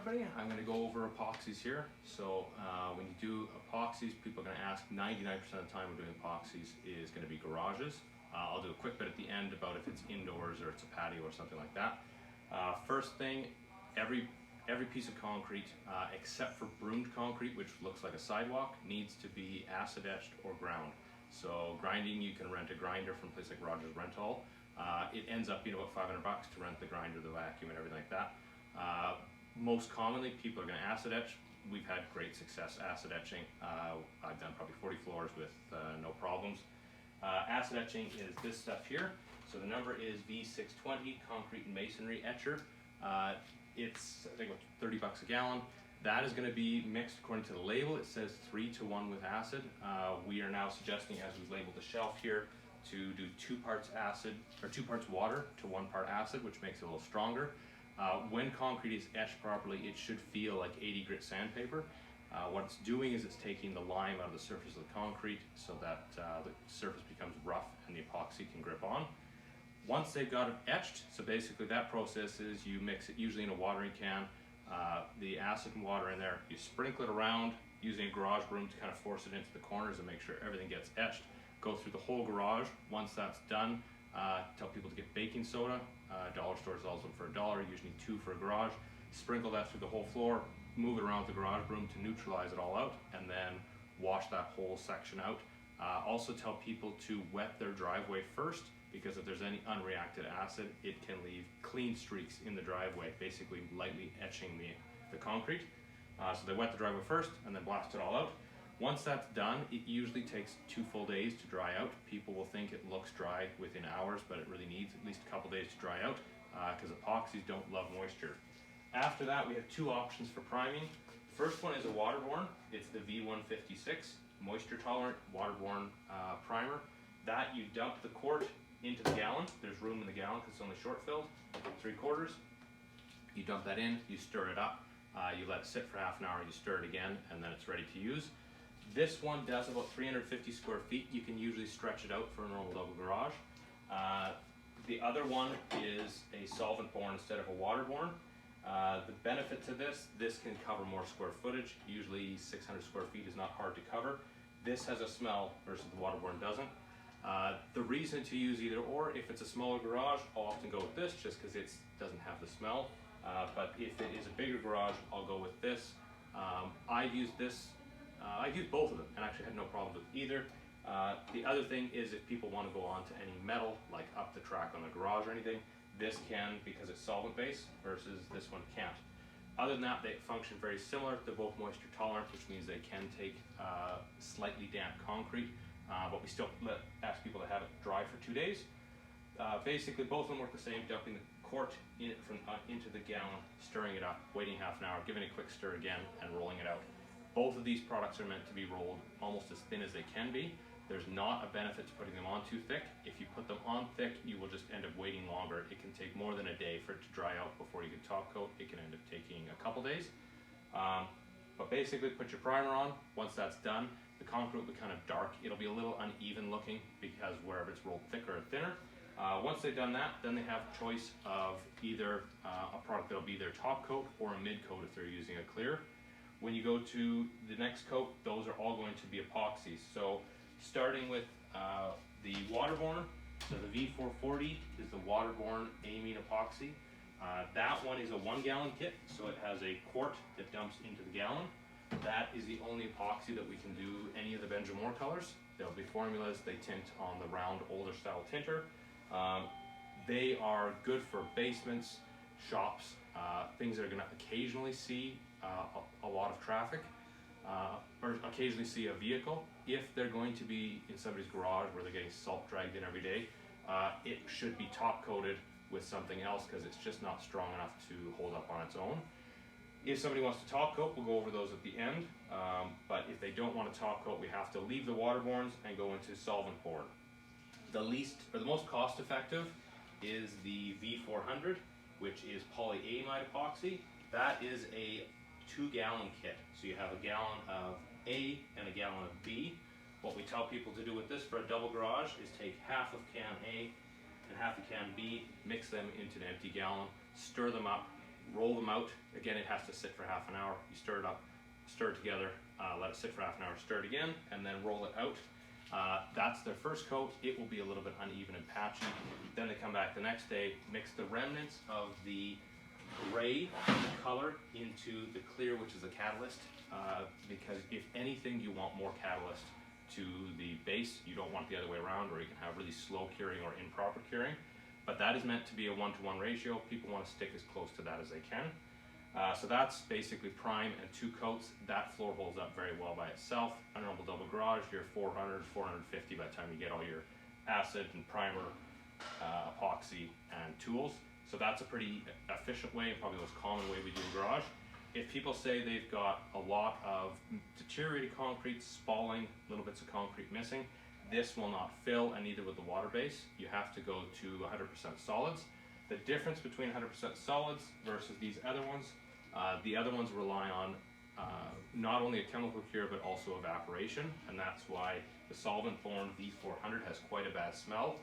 everybody, I'm going to go over epoxies here. So when you do epoxies, people are going to ask, 99% of the time we're doing epoxies is going to be garages. I'll do a quick bit at the end about if it's indoors or it's a patio or something like that. First thing, every piece of concrete, except for broomed concrete, which looks like a sidewalk, needs to be acid etched or ground. So grinding, you can rent a grinder from a place like Rogers Rental. It ends up being about $500 to rent the grinder, the vacuum, and everything like that. Most commonly, people are going to acid etch. We've had great success acid etching. I've done probably 40 floors with no problems. Acid etching is this stuff here. So the number is V620 concrete and masonry etcher. It's, I think, about 30 bucks a gallon. That is going to be mixed according to the label. It says 3-to-1 with acid. We are now suggesting, as we've labeled the shelf here, to do 2 parts acid or 2 parts water to 1 part acid, which makes it a little stronger. When concrete is etched properly, it should feel like 80 grit sandpaper. What it's doing is it's taking the lime out of the surface of the concrete so that the surface becomes rough and the epoxy can grip on. Once they've got it etched, so basically that process is you mix it usually in a watering can, the acid and water in there, you sprinkle it around using a garage broom to kind of force it into the corners and make sure everything gets etched. Go through the whole garage. Once that's done, tell people to get baking soda. Dollar store sells them for $1, usually 2 for a garage. Sprinkle that through the whole floor, move it around with the garage broom to neutralize it all out, and then wash that whole section out. Also tell people to wet their driveway first, because if there's any unreacted acid, it can leave clean streaks in the driveway, basically lightly etching the concrete. So they wet the driveway first and then blast it all out. Once that's done, it usually takes 2 full days to dry out. People will think it looks dry within hours, but it really needs at least a couple days to dry out because epoxies don't love moisture. After that, we have 2 options for priming. First one is a waterborne. It's the V156, moisture tolerant waterborne primer. That you dump the quart into the gallon. There's room in the gallon because it's only short filled, 3/4. You dump that in, you stir it up, you let it sit for half an hour, you stir it again, and then it's ready to use. This one does about 350 square feet. You can usually stretch it out for a normal double garage. The other one is a solvent-borne instead of a waterborne. The benefit to this can cover more square footage. Usually 600 square feet is not hard to cover. This has a smell versus the waterborne doesn't. The reason to use either or, if it's a smaller garage, I'll often go with this just because it doesn't have the smell. But if it is a bigger garage, I'll go with this. I've used this. I've used both of them and actually had no problems with either. The other thing is if people want to go on to any metal, like up the track on the garage or anything, this can because it's solvent based versus this one can't. Other than that, they function very similar. They're both moisture tolerant, which means they can take slightly damp concrete, but we still ask people to have it dry for 2 days. Basically, both of them work the same, dumping the quart into the gallon, stirring it up, waiting half an hour, giving it a quick stir again, and rolling it out. Both of these products are meant to be rolled almost as thin as they can be. There's not a benefit to putting them on too thick. If you put them on thick, you will just end up waiting longer. It can take more than a day for it to dry out before you can top coat. It can end up taking a couple days. But basically, put your primer on. Once that's done, the concrete will be kind of dark. It'll be a little uneven looking because wherever it's rolled thicker or thinner. Once they've done that, then they have a choice of either a product that'll be their top coat or a mid coat if they're using a clear. When you go to the next coat, those are all going to be epoxies. So starting with the waterborne, so the V440 is the waterborne amine epoxy. That one is a 1 gallon kit, so it has a quart that dumps into the gallon. That is the only epoxy that we can do any of the Benjamin colors. There'll be formulas, they tint on the round older style tinter. They are good for basements, shops, things that are going to occasionally see a lot of traffic, or occasionally see a vehicle. If they're going to be in somebody's garage where they're getting salt dragged in every day, it should be top coated with something else because it's just not strong enough to hold up on its own. If somebody wants to top coat, we'll go over those at the end, but if they don't want to top coat, we have to leave the waterbornes and go into solvent borne. The most cost effective is the V400, which is polyamide epoxy. That is a 2 gallon kit. So you have a gallon of A and a gallon of B. What we tell people to do with this for a double garage is take half of can A and half of can B, mix them into an empty gallon, stir them up, roll them out. Again, it has to sit for half an hour. You stir it up, stir it together, let it sit for half an hour, stir it again, and then roll it out. That's their first coat. It will be a little bit uneven and patchy. Then they come back the next day, mix the remnants of the gray color into the clear, which is the catalyst, because if anything, you want more catalyst to the base. You don't want the other way around, or you can have really slow curing or improper curing. But that is meant to be a 1-to-1 ratio. People want to stick as close to that as they can. So that's basically prime and 2 coats. That floor holds up very well by itself. Honorable double garage, you're 400, 450 by the time you get all your acid and primer, epoxy, and tools. So that's a pretty efficient way, and probably the most common way we do a garage. If people say they've got a lot of deteriorated concrete, spalling, little bits of concrete missing, this will not fill, and neither will the water base. You have to go to 100% solids. The difference between 100% solids versus these other ones, the other ones rely on not only a chemical cure but also evaporation, and that's why the solvent-borne V400 has quite a bad smell.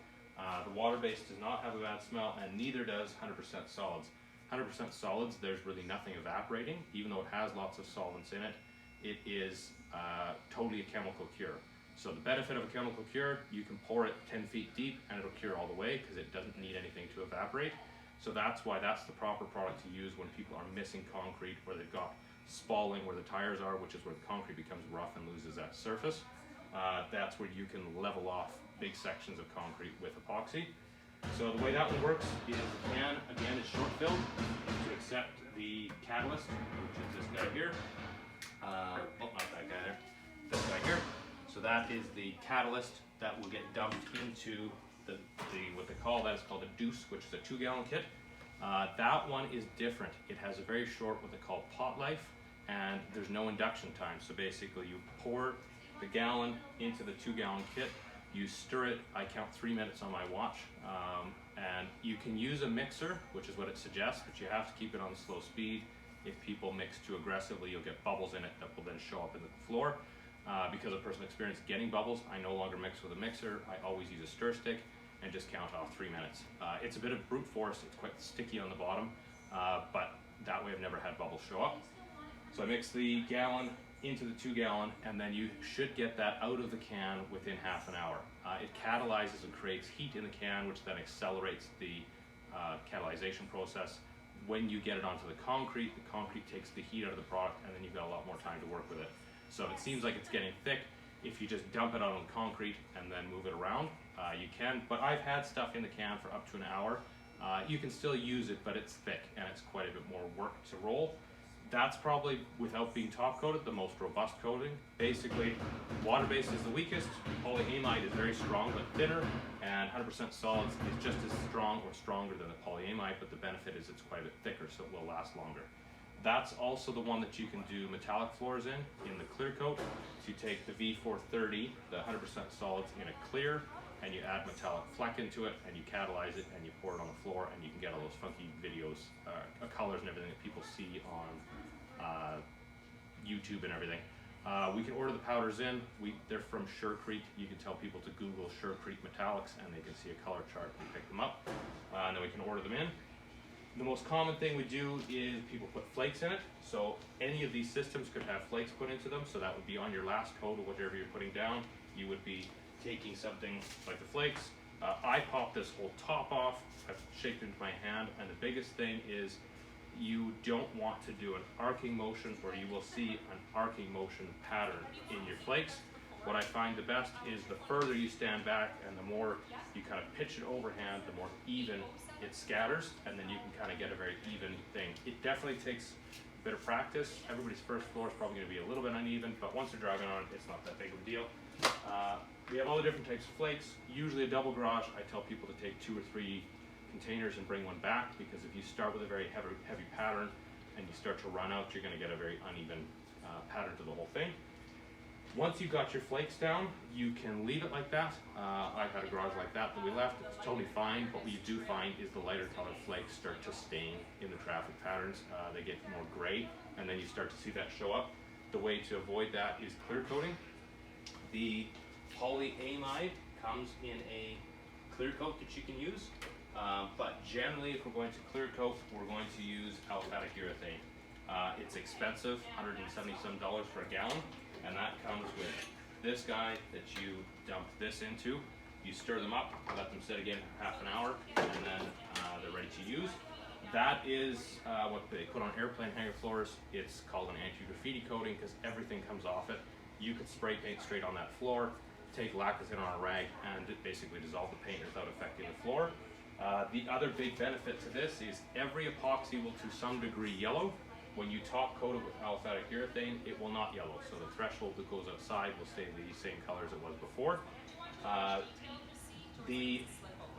The water base does not have a bad smell, and neither does 100% solids. 100% solids, there's really nothing evaporating, even though it has lots of solvents in it. It is totally a chemical cure. So the benefit of a chemical cure, you can pour it 10 feet deep and it'll cure all the way because it doesn't need anything to evaporate. So that's why that's the proper product to use when people are missing concrete, where they've got spalling where the tires are, which is where the concrete becomes rough and loses that surface. That's where you can level off big sections of concrete with epoxy. So the way that one works is the can, again, is short filled to accept the catalyst, which is this guy here. Oh, not that guy there, this guy here. So that is the catalyst that will get dumped into the what they call, that is called a deuce, which is a 2-gallon kit. That one is different. It has a very short, what they call pot life, and there's no induction time. So basically you pour the gallon into the 2-gallon kit, you stir it, I count 3 minutes on my watch, and you can use a mixer, which is what it suggests, but you have to keep it on slow speed. If people mix too aggressively, you'll get bubbles in it that will then show up in the floor. Because of personal experience getting bubbles, I no longer mix with a mixer. I always use a stir stick and just count off 3 minutes. It's a bit of brute force. It's quite sticky on the bottom, but that way I've never had bubbles show up. So I mix the gallon into the 2-gallon, and then you should get that out of the can within half an hour. It catalyzes and creates heat in the can, which then accelerates the catalyzation process. When you get it onto the concrete takes the heat out of the product, and then you've got a lot more time to work with it. So if it seems like it's getting thick, if you just dump it out on the concrete and then move it around, you can. But I've had stuff in the can for up to an hour. You can still use it, but it's thick and it's quite a bit more work to roll. That's probably, without being top coated, the most robust coating. Basically, water base is the weakest, polyamide is very strong but thinner, and 100% solids is just as strong or stronger than the polyamide, but the benefit is it's quite a bit thicker, so it will last longer. That's also the one that you can do metallic floors in the clear coat. So you take the V430, the 100% solids in a clear, and you add metallic fleck into it, and you catalyze it, and you pour it on the floor, and you can get all those funky videos, colors and everything that people see on YouTube and everything. We can order the powders in. They're from Sure Creek. You can tell people to Google Sure Creek metallics, and they can see a color chart and pick them up, and then we can order them in. The most common thing we do is people put flakes in it. So any of these systems could have flakes put into them. So that would be on your last coat or whatever you're putting down. You would be taking something like the flakes. I pop this whole top off. I've shaped it into my hand. And the biggest thing is you don't want to do an arcing motion, or you will see an arcing motion pattern in your flakes. What I find the best is the further you stand back and the more you kind of pitch it overhand, the more even it scatters, and then you can kind of get a very even thing. It definitely takes a bit of practice. Everybody's first floor is probably going to be a little bit uneven, but once they're driving on it, it's not that big of a deal. We have all the different types of flakes. Usually a double garage, I tell people to take 2 or 3 containers and bring one back, because if you start with a very heavy pattern and you start to run out, you're going to get a very uneven pattern to the whole thing. Once you've got your flakes down, you can leave it like that. I've had a garage like that we left. It's totally fine. What we do find is the lighter colored flakes start to stain in the traffic patterns. They get more gray, and then you start to see that show up. The way to avoid that is clear coating. The polyamide comes in a clear coat that you can use. But generally, if we're going to clear coat, we're going to use aliphatic urethane. It's expensive, $177 for a gallon, and that comes with this guy that you dump this into. You stir them up, let them sit again for half an hour, and then they're ready to use. That is what they put on airplane hangar floors. It's called an anti-graffiti coating because everything comes off it. You could spray paint straight on that floor, take lacquer on a rag, and basically dissolve the paint without affecting the floor. The other big benefit to this is every epoxy will to some degree yellow. When you top coat it with aliphatic urethane, it will not yellow. So the threshold that goes outside will stay the same color as it was before. The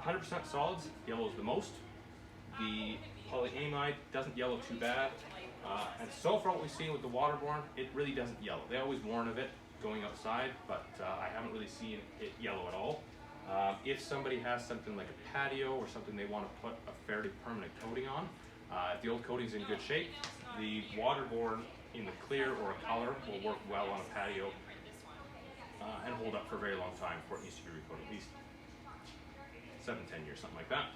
100% solids yellows the most. The polyamide doesn't yellow too bad. And so far what we've seen with the waterborne, it really doesn't yellow. They always warn of it going outside, but I haven't really seen it yellow at all. If somebody has something like a patio or something they want to put a fairly permanent coating on, if the old coating's in good shape, the waterborne in the clear or a color will work well on a patio and hold up for a very long time before it needs to be recoated, at least 7-10 years, something like that.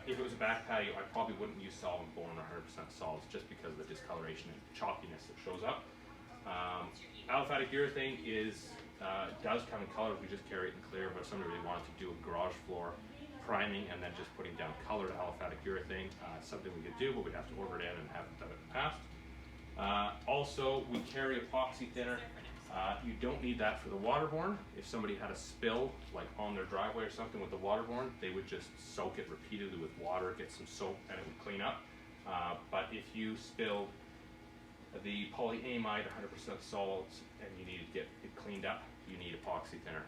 If it was a back patio, I probably wouldn't use solvent-borne or 100% solids just because of the discoloration and chalkiness that shows up. Aliphatic urethane does come in colors. We just carry it in clear, but if somebody really wanted to do a garage floor priming and then just putting down colored aliphatic urethane, it's something we could do, but we'd have to order it in and haven't done it in the past. Also, we carry epoxy thinner. You don't need that for the waterborne. If somebody had a spill, like on their driveway or something with the waterborne, they would just soak it repeatedly with water, get some soap, and it would clean up. But if you spilled the polyamide 100% solids and you need to get it cleaned up, you need epoxy thinner.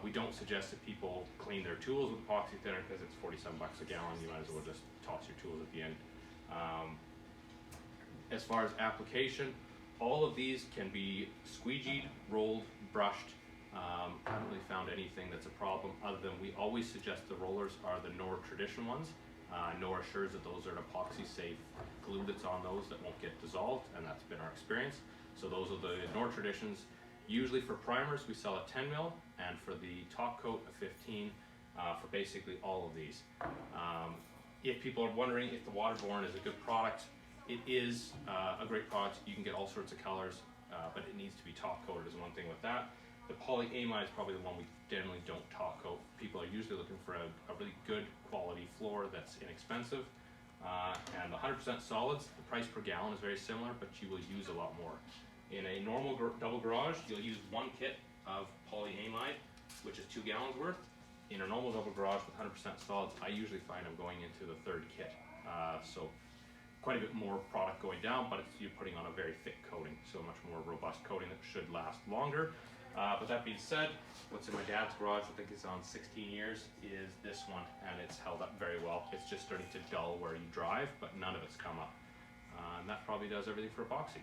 We don't suggest that people clean their tools with epoxy thinner because it's 47 bucks a gallon. You might as well just toss your tools at the end. As far as application, all of these can be squeegeed, rolled, brushed. I haven't really found anything that's a problem other than we always suggest the rollers are the Nora tradition ones. Nora assures that those are an epoxy safe glue that's on those that won't get dissolved, and that's been our experience. So those are the Nora traditions. Usually for primers we sell a 10 mil, and for the top coat a 15 for basically all of these. If people are wondering if the waterborne is a good product, it is a great product. You can get all sorts of colors, but it needs to be top coated is one thing with that. The polyamide is probably the one we generally don't top coat. People are usually looking for a really good quality floor that's inexpensive. And the 100% solids, the price per gallon is very similar, but you will use a lot more. In a normal double garage, you'll use one kit of polyamide, which is 2 gallons worth. In a normal double garage with 100% solids, I usually find I'm going into the third kit. So quite a bit more product going down, but you're putting on a very thick coating, so a much more robust coating that should last longer. But that being said, what's in my dad's garage, I think it's on 16 years, is this one, and it's held up very well. It's just starting to dull where you drive, but none of it's come up. And that probably does everything for epoxy.